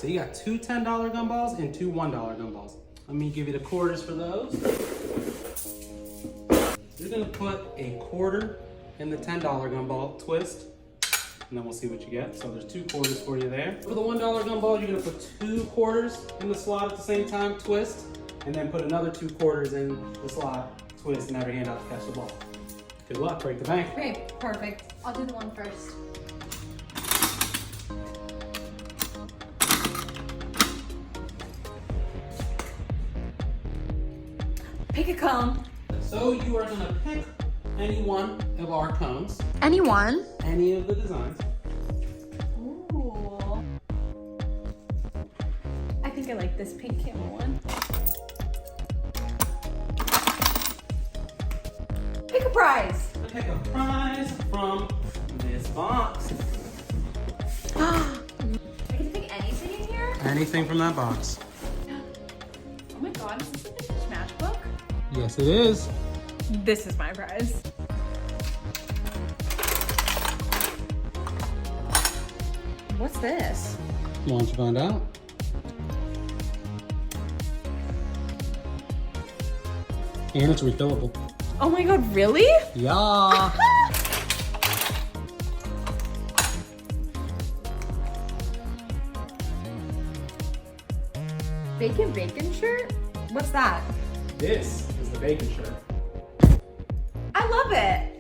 so you got two $10 gumballs and two $1 gumballs. Let me give you the quarters for those. You're gonna put a quarter in the $10 gumball, twist, and then we'll see what you get. So there's two quarters for you there. For the $1 gumball, you're gonna put two quarters in the slot at the same time, twist, and then put another two quarters in the slot, twist, and have your hand out to catch the ball. Good luck, break the bank. Okay, perfect. I'll do the one first. Pick a cone. So you are gonna pick any one of our cones, Anyone? any of the designs. Ooh. I think I like this pink camel one. Pick a prize. Pick a prize from this box. I can pick anything in here? Anything from that box. Oh my god, is this a vintage matchbook? Yes, it is. This is my prize. What's this? Why don't you find out? And it's refillable. Oh my god, really? Yeah. Bacon shirt? What's that? This is the bacon shirt. I love it.